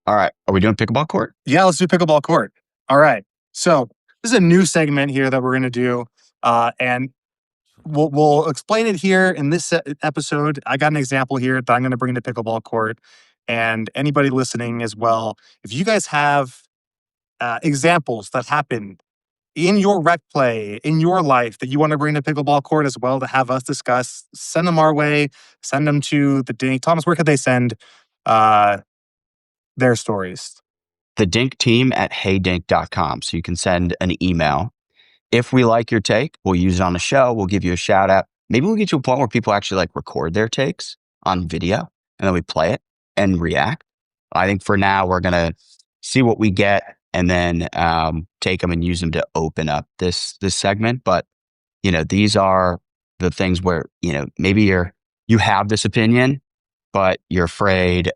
All right. Are we doing pickleball court? Yeah, let's do pickleball court. All right. So this is a new segment here that we're going to do, and we'll explain it here in this episode. I got an example here that I'm going to bring to pickleball court, and anybody listening as well. If you guys have examples that happen in your rec play, in your life that you want to bring to pickleball court as well to have us discuss, send them our way. Send them to the Dink. Thomas, where could they send uh, their stories? The Dink team at heydink.com. So you can send an email. If we like your take, we'll use it on the show. We'll give you a shout out. Maybe we'll get to a point where people actually like record their takes on video and then we play it and react. I think for now, we're going to see what we get and then take them and use them to open up this segment. But, these are the things where, maybe you have this opinion, but you're afraid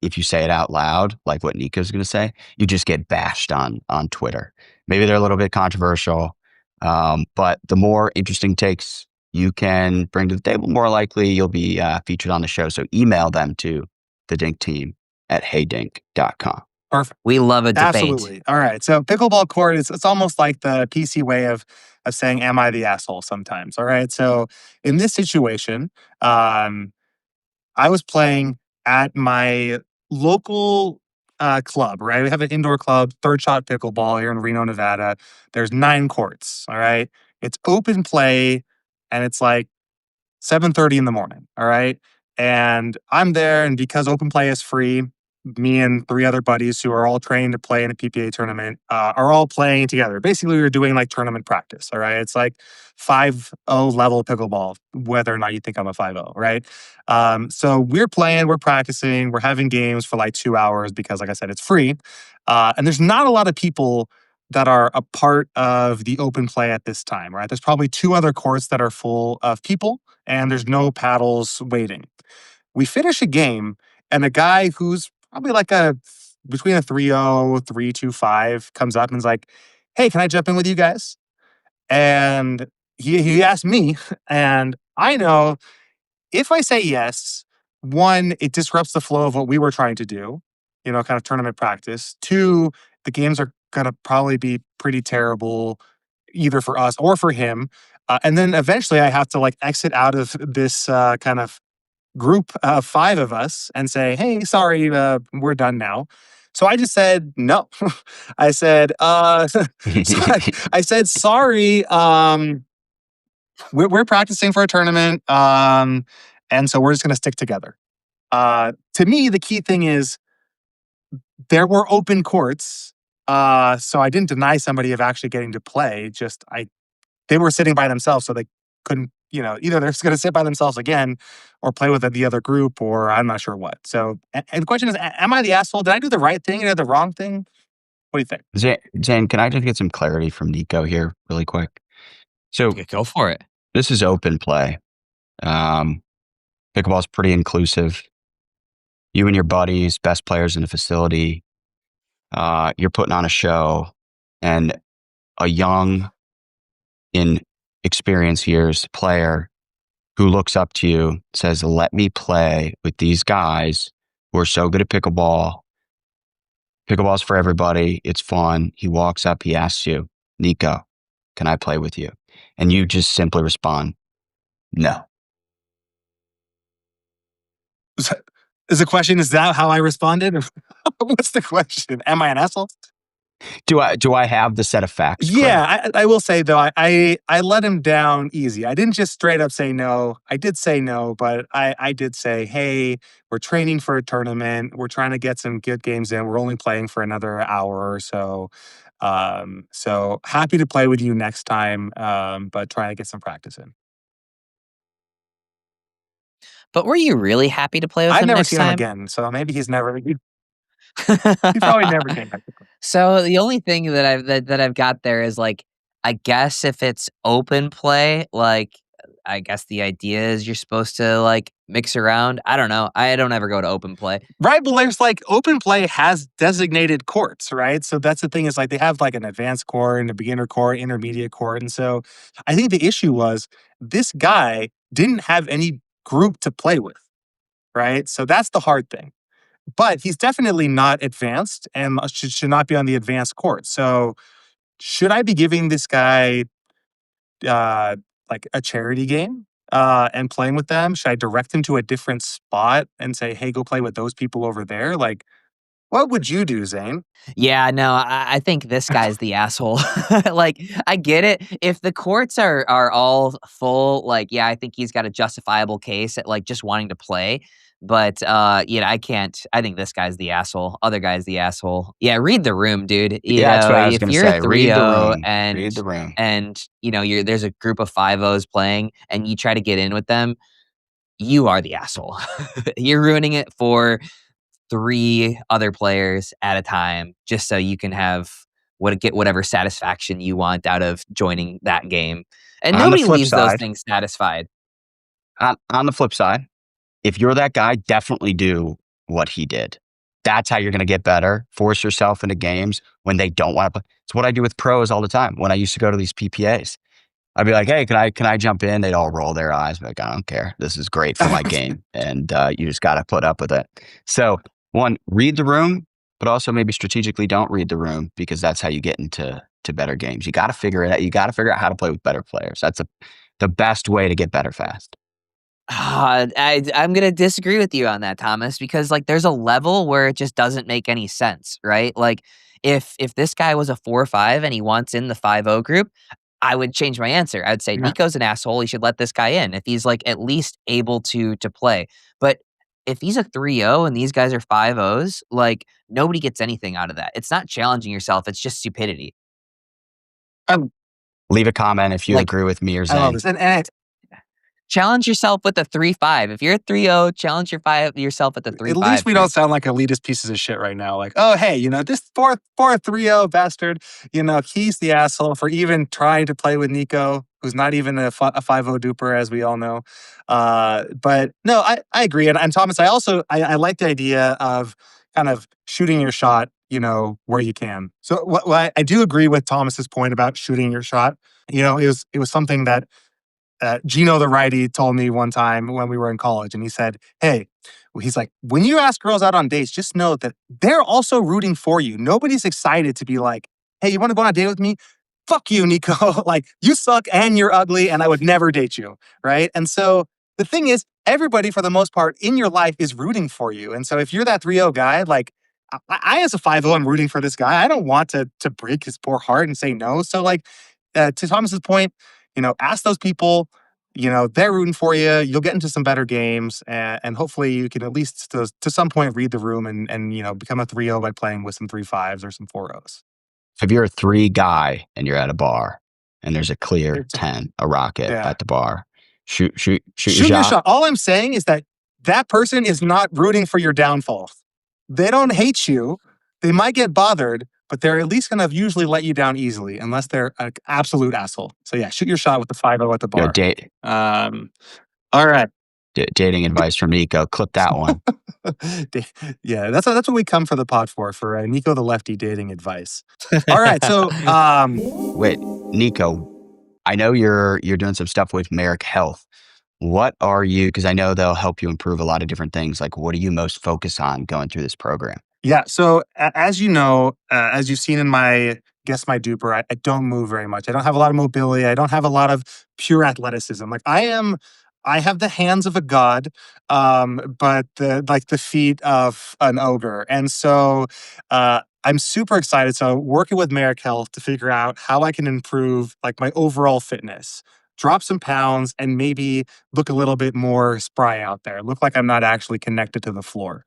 if you say it out loud, like what Nico's going to say, you just get bashed on Twitter. Maybe they're a little bit controversial, but the more interesting takes you can bring to the table, more likely you'll be featured on the show. So email them to the Dink team at heydink.com. Perfect. We love a debate. Absolutely. All right. So pickleball court it's almost like the PC way of saying, "Am I the asshole?" Sometimes. All right. So in this situation, I was playing at my local club. Right. We have an indoor club, Third Shot Pickleball here in Reno, Nevada. There's 9 courts. All right. It's open play, and it's like 7:30 in the morning. All right. And I'm there, and because open play is free, me and 3 other buddies who are all trained to play in a PPA tournament are all playing together. Basically, we were doing like tournament practice. All right. It's like 5-0 level pickleball, whether or not you think I'm a 5-0, right? So we're playing, we're practicing, we're having games for like 2 hours because, like I said, it's free. And there's not a lot of people that are a part of the open play at this time, right? There's probably 2 other courts that are full of people, and there's no paddles waiting. We finish a game, and a guy who's probably like between a 3-0, 3-2-5 comes up and is like, "Hey, can I jump in with you guys?" And he asked me, and I know if I say yes, one, it disrupts the flow of what we were trying to do, kind of tournament practice. 2, the games are gonna probably be pretty terrible, either for us or for him. And then eventually I have to like exit out of this kind of group of 5 of us and say, "Hey, sorry, we're done now." So I just said no. I said, I said, "Sorry, we're practicing for a tournament, and so we're just going to stick together." To me, the key thing is there were open courts, so I didn't deny somebody of actually getting to play. They were sitting by themselves, so they couldn't, either they're just going to sit by themselves again or play with the other group, or I'm not sure what. So, and the question is, am I the asshole? Did I do the right thing? Did I do the wrong thing? What do you think? Zane, can I just get some clarity from Nico here really quick? So Okay, go for it. this is open play. Pickleball is pretty inclusive. You and your buddies, best players in the facility, you're putting on a show, and a young, in experience years player who looks up to you says, "Let me play with these guys who are so good at pickleball. Pickleball's for everybody. It's fun." He walks up, he asks you, "Nico, can I play with you?" And you just simply respond, "No." Is the question, is that how I responded? What's the question? Am I an asshole? Do I have the set of facts? Yeah, I will say though, I let him down easy. I didn't just straight up say no. I did say no, but I did say, "Hey, we're training for a tournament. We're trying to get some good games in. We're only playing for another hour or so. So happy to play with you next time, but trying to get some practice in." But were you really happy to play with I've him never next seen him time? again, so maybe he probably never came back. So the only thing that I've got there is like, I guess if it's open play, like I guess the idea is you're supposed to like mix around. I don't know. I don't ever go to open play. Right, but there's like open play has designated courts, right? So that's the thing, is like they have like an advanced court and a beginner court, intermediate court. And so I think the issue was this guy didn't have any group to play with, right? So that's the hard thing. but he's definitely not advanced and should not be on the advanced court. So should I be giving this guy uh, like a charity game and playing with them? Should I direct him to a different spot and say, "Hey, go play with those people over there"? Like, what would you do, Zane? Yeah, no, I think this guy's the asshole. Like, I get it. If the courts are all full, like, yeah, I think he's got a justifiable case at like just wanting to play. But I can't. I think this guy's the asshole. Other guy's the asshole. Yeah, read the room, dude. Yeah, that's what I was If gonna you're a say. Read the 3-0 room. Read the room. and you're there's a group of 5-0s playing and you try to get in with them, you are the asshole. You're ruining it for 3 other players at a time just so you can get whatever satisfaction you want out of joining that game. And On the nobody flip leaves those side, things satisfied. on the flip side, if you're that guy, definitely do what he did. That's how you're going to get better. Force yourself into games when they don't want to play. It's what I do with pros all the time. When I used to go to these PPAs, I'd be like, "Hey, can I jump in?" They'd all roll their eyes, like, "I don't care. This is great for my game," and you just got to put up with it. So, one, read the room, but also maybe strategically don't read the room because that's how you get into better games. You got to figure it out. You got to figure out how to play with better players. That's the best way to get better fast. I'm gonna disagree with you on that, Thomas, because like there's a level where it just doesn't make any sense, right? Like if this guy was a 4 or 5 and he wants in the 5-0 group, I would change my answer. I would say Yeah. Nico's an asshole. He should let this guy in if he's like at least able to play. But if he's a 3-0 and these guys are 5-0s, like nobody gets anything out of that. It's not challenging yourself. It's just stupidity. Um, Leave a comment if you Like agree with me or I love Zane. this, and challenge yourself with a 3-5. If you're a 3-0, challenge yourself with a at least 3-5 we group. don't sound like elitist pieces of shit right now. Like, oh, hey, this 4-3-0 bastard, he's the asshole for even trying to play with Nico, who's not even a 5-0 duper, as we all know. But no, I agree. And Thomas, I like the idea of kind of shooting your shot, where you can. So what I do agree with Thomas's point about shooting your shot. It was something that Gino the righty told me one time when we were in college, and he said, "Hey, he's like, when you ask girls out on dates, just know that they're also rooting for you. Nobody's excited to be like, hey, you want to go on a date with me? Fuck you, Nico. Like, you suck and you're ugly, and I would never date you, right?" And so the thing is, everybody for the most part in your life is rooting for you. And so if you're that 3-0 guy, like I as a 5-0, I'm rooting for this guy. I don't want to break his poor heart and say no. So like to Thomas's point, ask those people. They're rooting for you. You'll get into some better games, and hopefully you can at least to some point read the room and become a 3-0 by playing with some 3-5s or some 4-0s. If you're a 3 guy and you're at a bar and there's a clear 10, a rocket Yeah. at the bar, shoot your Your shot. shot. All I'm saying is that person is not rooting for your downfall. They don't hate you. They might get bothered, but they're at least going to usually let you down easily, unless they're an absolute asshole. So yeah, shoot your shot with the 5-0 at the bar. All right. Dating advice from Nico. Clip that one. Yeah, that's what we come for the pod for Nico the lefty dating advice. All right, so Wait, Nico, I know you're doing some stuff with Merrick Health. What are you? Because I know they'll help you improve a lot of different things. Like, what are you most focused on going through this program? yeah, so as you know, as you've seen in my Guess My Duper, I don't move very much. I don't have a lot of mobility. I don't have a lot of pure athleticism. Like I have the hands of a god, but the feet of an ogre. And so I'm super excited. So working with Merrick Health to figure out how I can improve like my overall fitness, drop some pounds, and maybe look a little bit more spry out there. Look like I'm not actually connected to the floor.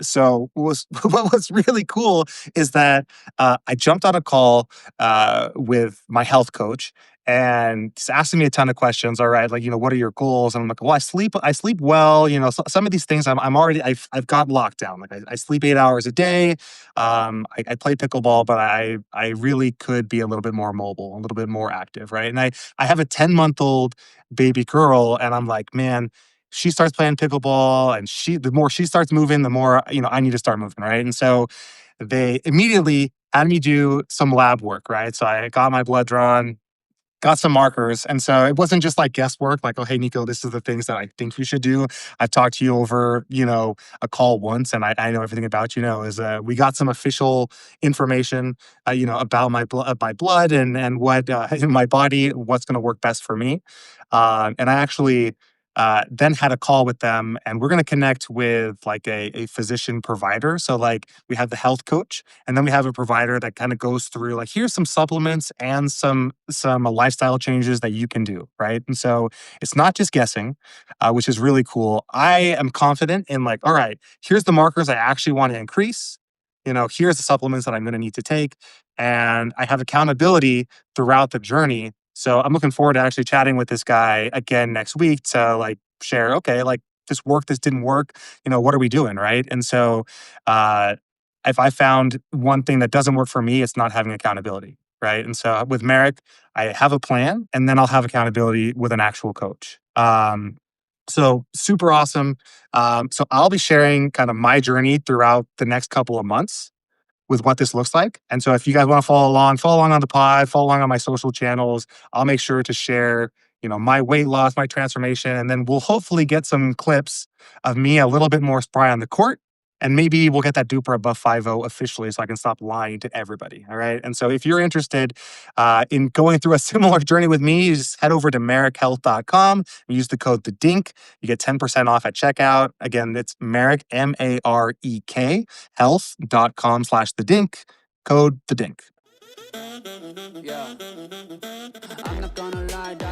So what was really cool is that I jumped on a call with my health coach, and he's asking me a ton of questions. All right, like what are your goals? And I'm like, well, I sleep well. Some of these things I've got locked down. Like I sleep 8 hours a day. I play pickleball, but I really could be a little bit more mobile, a little bit more active, right? And I have a 10-month-old baby girl, and I'm like, man, she starts playing pickleball, and the more she starts moving, the more I need to start moving, right? And so they immediately had me do some lab work, right? So I got my blood drawn, got some markers. And so it wasn't just like guesswork, like, oh, hey, Nico, this is the things that I think you should do. I've talked to you over, a call once, and I know everything about you now. Is we got some official information, about my blood and what in my body, what's going to work best for me. And I actually then had a call with them, and we're going to connect with like a physician provider. So like we have the health coach, and then we have a provider that kind of goes through like, here's some supplements and some lifestyle changes that you can do, right? And so it's not just guessing, which is really cool. I am confident in like, all right, here's the markers I actually want to increase. Here's the supplements that I'm going to need to take, and I have accountability throughout the journey. So I'm looking forward to actually chatting with this guy again next week to like share, okay, like this didn't work. What are we doing? Right. And so uh, if I found one thing that doesn't work for me, it's not having accountability. Right. And so with Merrick, I have a plan, and then I'll have accountability with an actual coach. So super awesome. So I'll be sharing kind of my journey throughout the next couple of months with what this looks like. And so if you guys want to follow along on the pod, follow along on my social channels, I'll make sure to share, my weight loss, my transformation, and then we'll hopefully get some clips of me a little bit more spry on the court. And maybe we'll get that duper above 5.0 officially so I can stop lying to everybody. All right. And so if you're interested in going through a similar journey with me, you just head over to merrickhealth.com and use the code THEDINK. You get 10% off at checkout. Again, it's Merrick, Marek, health.com/TheDink, code THEDINK. Yeah. I'm not gonna lie.